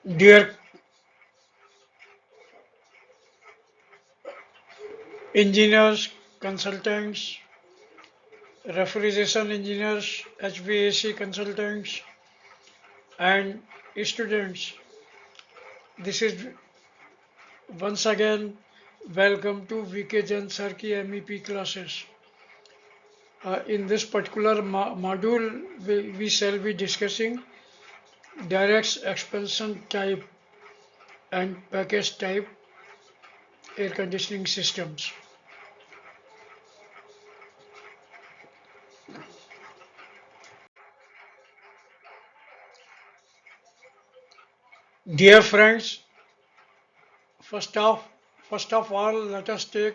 Dear engineers, consultants, refrigeration engineers, HVAC consultants, and students, this is once again welcome to VK Jan Sir ki MEP classes. In this particular module, we shall be discussing direct expansion type and package type air conditioning systems. Dear friends, first of first of all, let us take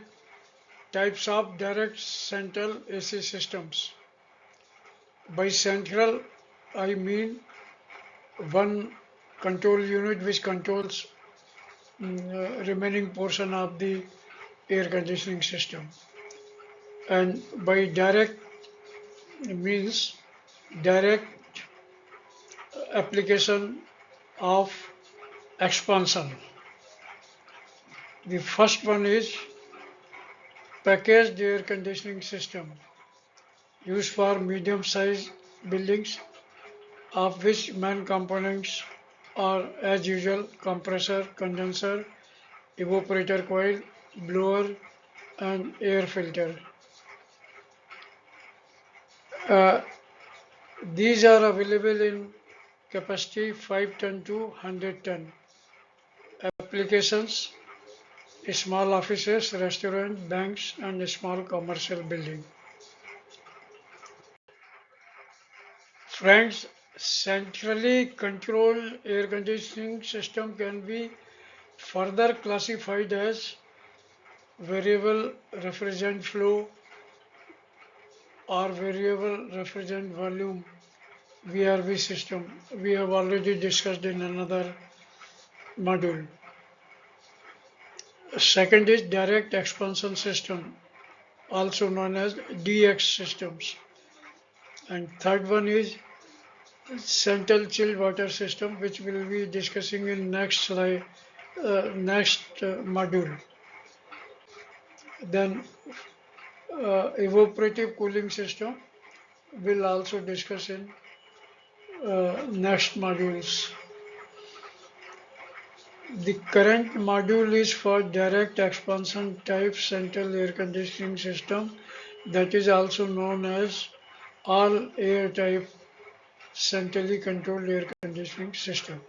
types of direct central AC systems. By central, I mean one control unit which controls remaining portion of the air conditioning system. And by direct means direct application of expansion. The first one is packaged air conditioning system used for medium-sized buildings of which main components are as usual compressor, condenser, evaporator coil, blower and air filter. Uh, these are available in capacity 5 ton to 100 ton. Applications: small offices, restaurants, banks and small commercial building. Friends, centrally controlled air conditioning system can be further classified as variable refrigerant flow or variable refrigerant volume VRV system. We have already discussed in another module. Second is direct expansion system, also known as DX systems. And third one is central chilled water system, which we'll be discussing in next slide, module. Then evaporative cooling system we'll also discuss in next modules. The current module is for direct expansion type central air conditioning system, that is also known as all air type centrally controlled air conditioning system.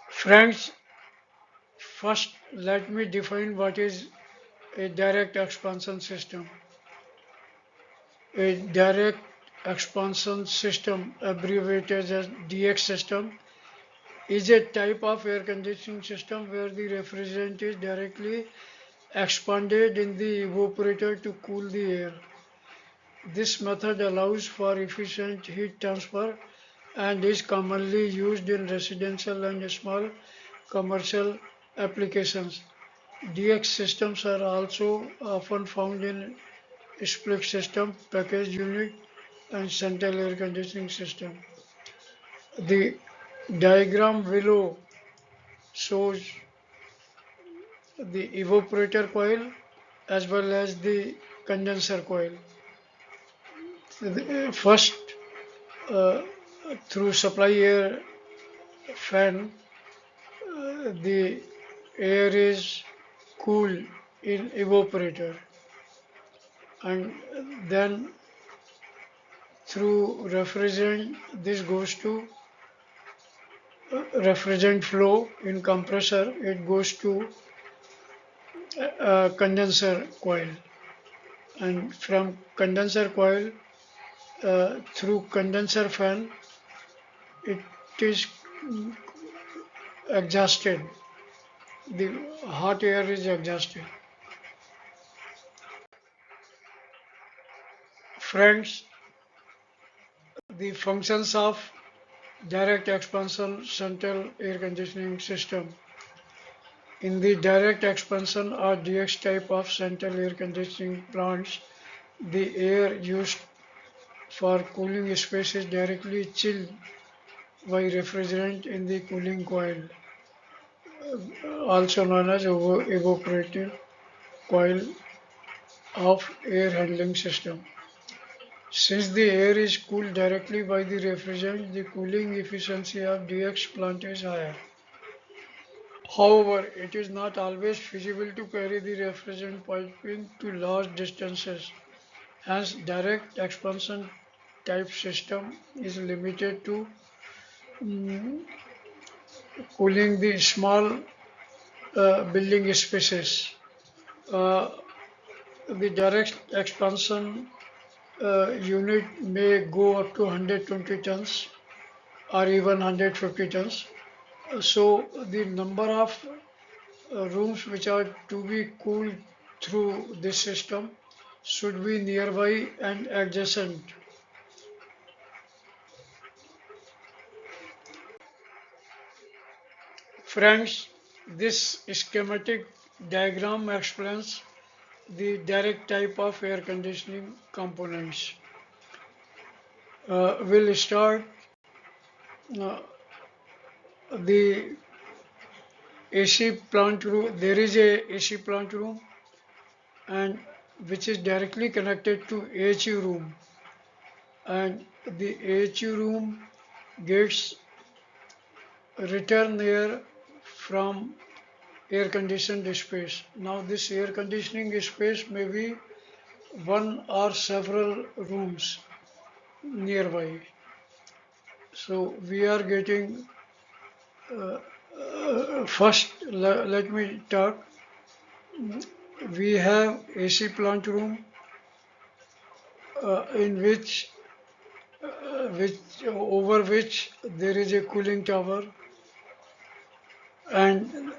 Friends, first let me define what is a direct expansion system. A direct expansion system, abbreviated as DX system, is a type of air conditioning system where the refrigerant is directly expanded in the evaporator to cool the air. This method allows for efficient heat transfer and is commonly used in residential and small commercial applications. DX systems are also often found in split system, packaged unit, and central air conditioning system. The diagram below shows the evaporator coil as well as the condenser coil. First, uh, through supply air fan, the air is cooled in evaporator, and then through refrigerant this goes to refrigerant flow in compressor, it goes to condenser coil, and from condenser coil through condenser fan it is exhausted, the hot air is exhausted. Friends, the functions of direct expansion central air conditioning system. In the direct expansion or DX type of central air conditioning plants, the air used for cooling space is directly chilled by refrigerant in the cooling coil, also known as evaporative coil of air handling system. Since the air is cooled directly by the refrigerant, the cooling efficiency of DX plant is higher. However, it is not always feasible to carry the refrigerant piping to large distances. Hence, direct expansion type system is limited to cooling the small building spaces. Uh, the direct expansion unit may go up to 120 tons or even 150 tons. So the number of rooms which are to be cooled through this system should be nearby and adjacent. Friends, this schematic diagram explains the direct type of air conditioning components. We'll start uh, the AC plant room. There is a AC plant room and which is directly connected to AHU room, and the AHU room gets return air from air conditioned space. Now this air conditioning space may be one or several rooms nearby. So we are getting first let me talk. We have AC plant room in which over which there is a cooling tower and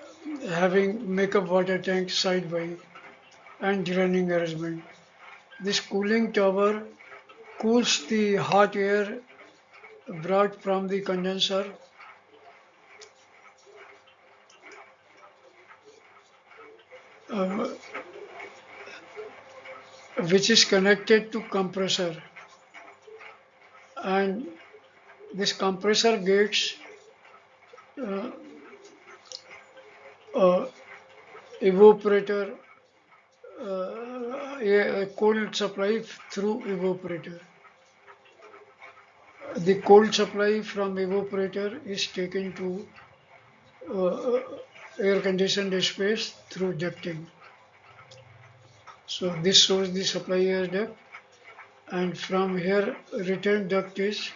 having makeup water tank side by and draining arrangement. This cooling tower cools the hot air brought from the condenser, uh, which is connected to compressor, and this compressor gets uh, uh, evaporator, a cold supply through evaporator. The cold supply from evaporator is taken to uh, air conditioned space through ducting. So this shows the supply air duct, and from here return duct is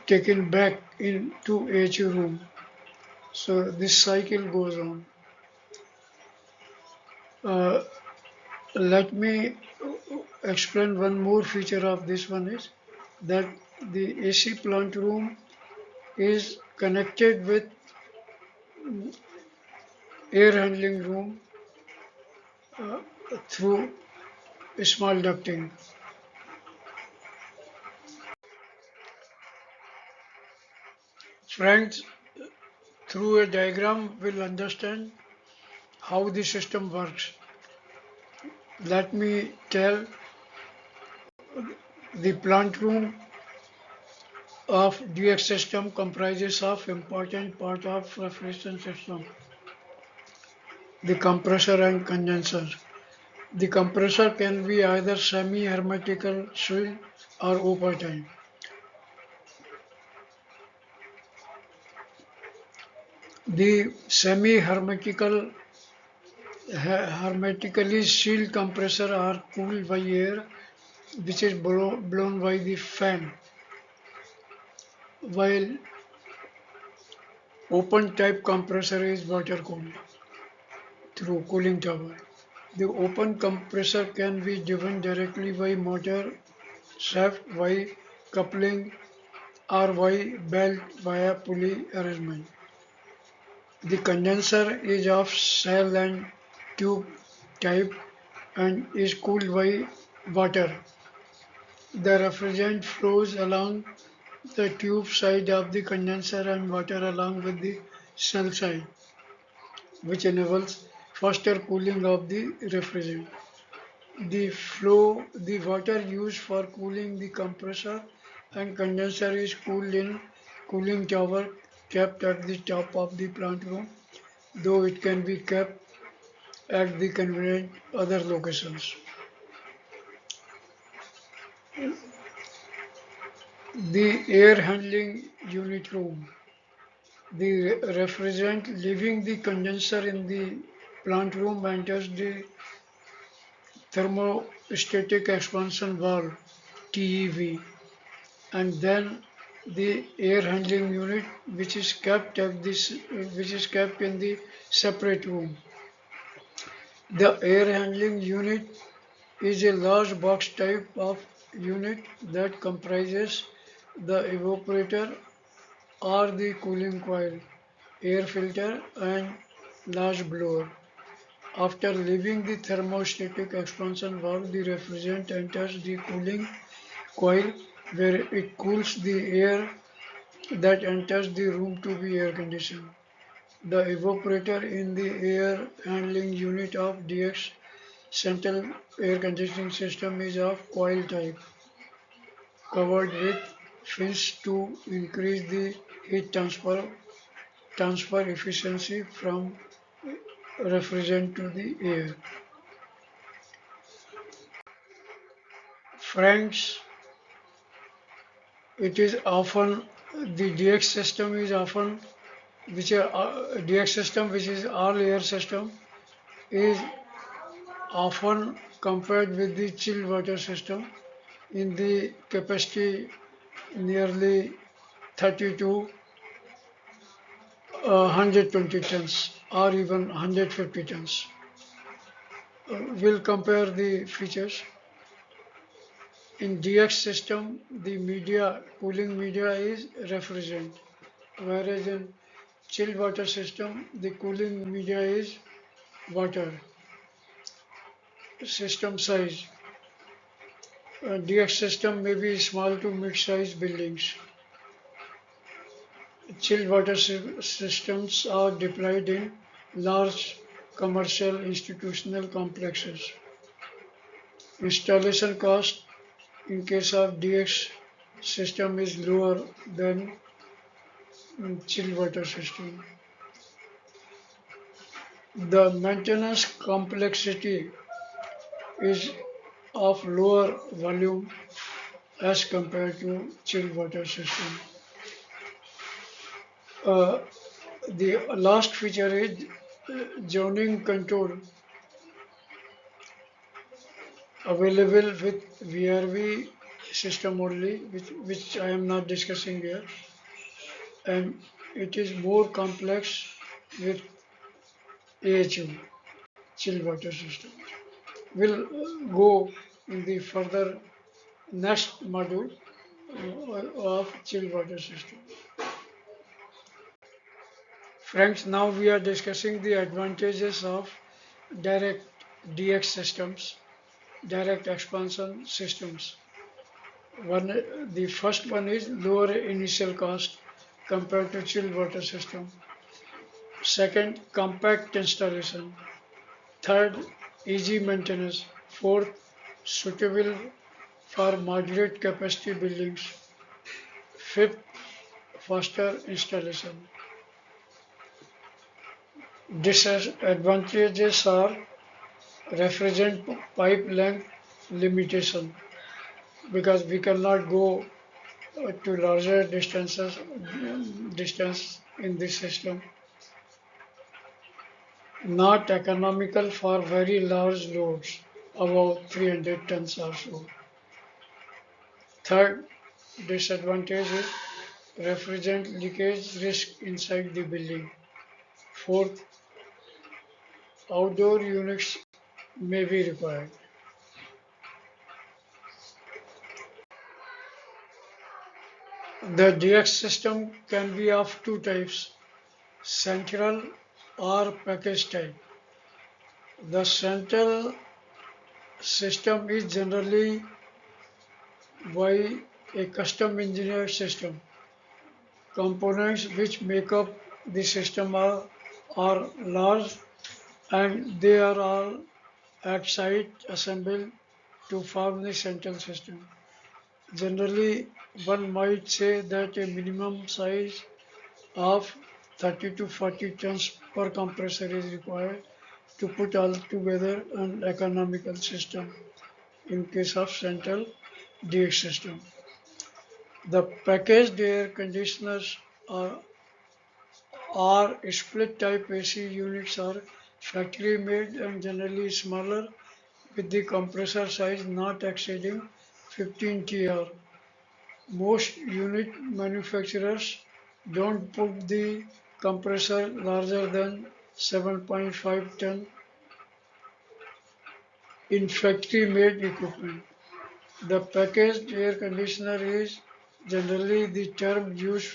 taken back into HU room. So this cycle goes on. Uh, Let me explain one more feature of this one is that the AC plant room is connected with air handling room through small ducting. Friends, through a diagram we'll understand how the system works. Let me tell the plant room of DX system comprises of important part of refrigeration system, the compressor and condenser. The compressor can be either semi-hermetical sealed or open. The semi-hermetical hermetically sealed compressor are cooled by air which is blown by the fan, while open type compressor is water cooled through cooling tower. The open compressor can be driven directly by motor shaft by coupling or by belt via pulley arrangement. The condenser is of cell and tube type and is cooled by water. The refrigerant flows along the tube side of the condenser and water along with the cell side, which enables faster cooling of the refrigerant. The water used for cooling the compressor and condenser is cooled in cooling tower kept at the top of the plant room, though it can be kept at the convenient other locations. The air handling unit room. The refrigerant leaving the condenser in the plant room enters the thermostatic expansion valve TEV and then the air handling unit which is kept in the separate room. The air handling unit is a large box type of unit that comprises the evaporator or the cooling coil, air filter and large blower. After leaving the thermostatic expansion valve, the refrigerant enters the cooling coil where it cools the air that enters the room to be air conditioned. The evaporator in the air handling unit of DX central air conditioning system is of coil type, covered with fins to increase the heat transfer efficiency from refrigerant to the air. Friends, it is often the DX system is often which are DX system which is all air system is often compared with the chilled water system in the capacity nearly 30 to 120 tons or even 150 tons. We'll compare the features. In DX system, the media cooling media is refrigerant, whereas in chilled water system, the cooling media is water. System size. DX system may be small to mid-sized buildings. Chilled water systems are deployed in large commercial institutional complexes. Installation cost in case of DX system is lower than chilled water system. The maintenance complexity is of lower volume as compared to chilled water system. Uh, the last feature is zoning control available with VRV system only, which I am not discussing here, and it is more complex with AHU, chilled water system. We'll go in the further next module of chilled water system. Friends, now we are discussing the advantages of direct DX systems, direct expansion systems. The first one is lower initial cost compared to chilled water system. Second, compact installation. Third, easy maintenance. Fourth, suitable for moderate capacity buildings. Fifth, faster installation. Disadvantages are refrigerant pipe length limitation because we cannot go to larger distance in this system. Not economical for very large loads, about 300 tons or so. Third disadvantage is refrigerant leakage risk inside the building. Fourth, outdoor units may be required. The DX system can be of two types, central or package type. The central system is generally by a custom engineered system. Components which make up the system are large and they are all at site assembled to form the central system. Generally, one might say that a minimum size of 30 to 40 tons per compressor is required to put all together an economical system in case of central DX system. The packaged air conditioners are split type AC units are factory made and generally smaller with the compressor size not exceeding 15 TR. Most unit manufacturers don't put the compressor larger than 7.5 ton in factory made equipment. The packaged air conditioner is generally the term used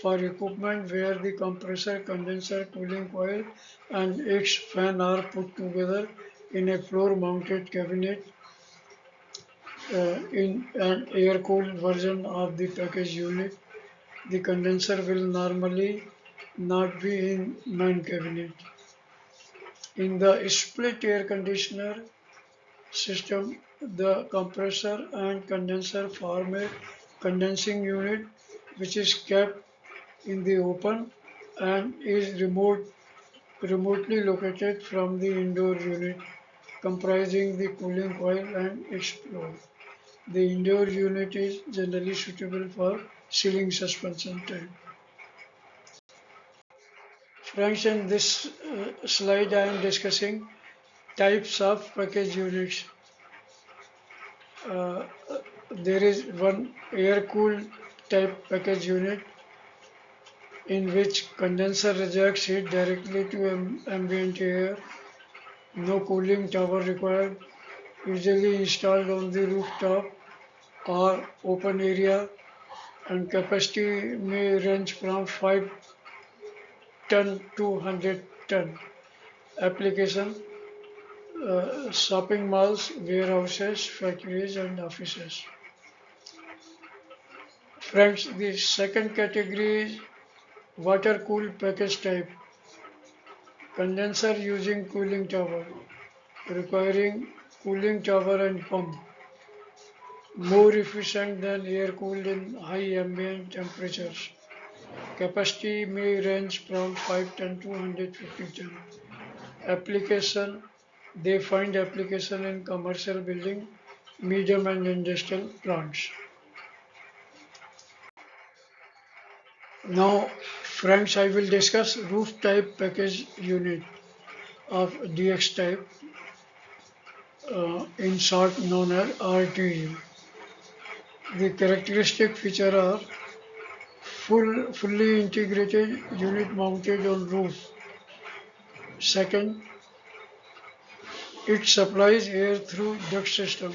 for equipment where the compressor, condenser, cooling coil and its fan are put together in a floor mounted cabinet in an air-cooled version of the package unit. The condenser will normally not be in main cabinet. In the split air conditioner system, the compressor and condenser form a condensing unit which is kept in the open and is remotely located from the indoor unit comprising the cooling coil and its floor. The indoor unit is generally suitable for ceiling suspension type. Friends, in this slide I am discussing types of package units. Uh, there is one air-cooled type package unit in which condenser rejects heat directly to ambient air, no cooling tower required, usually installed on the rooftop or open area, and capacity may range from 5 ton to 100 ton. Application shopping malls, warehouses, factories, and offices. Friends, the second category is water cooled package type. Condenser using cooling tower, requiring cooling tower and pump. More efficient than air cooled in high ambient temperatures. Capacity may range from 5 ton to 150 ton. Application, they find application in commercial building, medium and industrial plants. Now, friends, I will discuss roof type package unit of DX type, in short known as RTU. The characteristic feature are fully integrated unit mounted on roof. Second, it supplies air through duct system.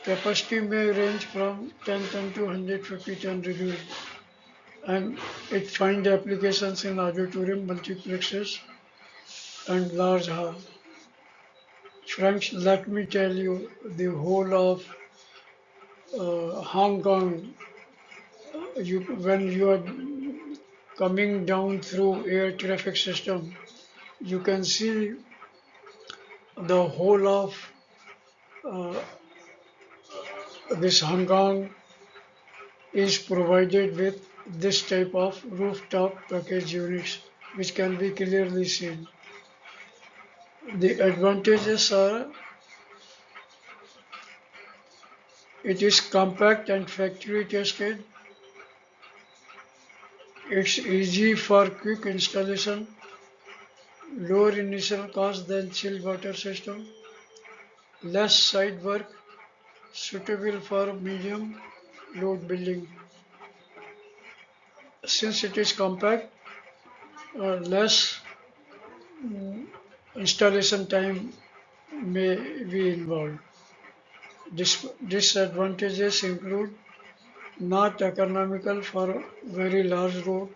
Capacity may range from 10 ton to 150 ton reduced, and it finds applications in auditorium, multiplexes, and large hall. Friends, let me tell you the whole of Hong Kong. When you are coming down through air traffic system, you can see the whole of uh, this Hong Kong is provided with this type of rooftop package units, which can be clearly seen. The advantages are it is compact and factory tested, it's easy for quick installation, lower initial cost than chilled water system, less site work, suitable for medium load building. Since it is compact, less installation time may be involved. Disadvantages include not economical for very large road,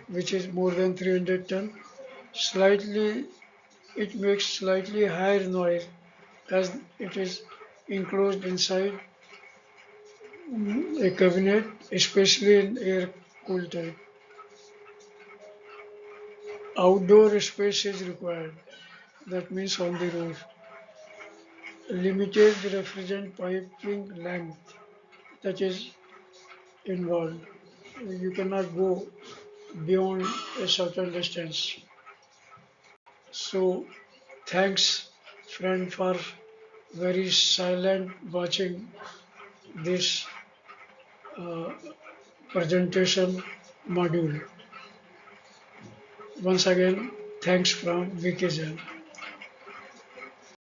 which is more than 300 ton. Slightly, it makes slightly higher noise as it is enclosed inside a cabinet, especially in air cool type. Outdoor space is required. That means on the roof. limited refrigerant piping length that is involved. You cannot go beyond a certain distance. So thanks friend for very silent watching this uh, presentation module. Once again, thanks from VKZ.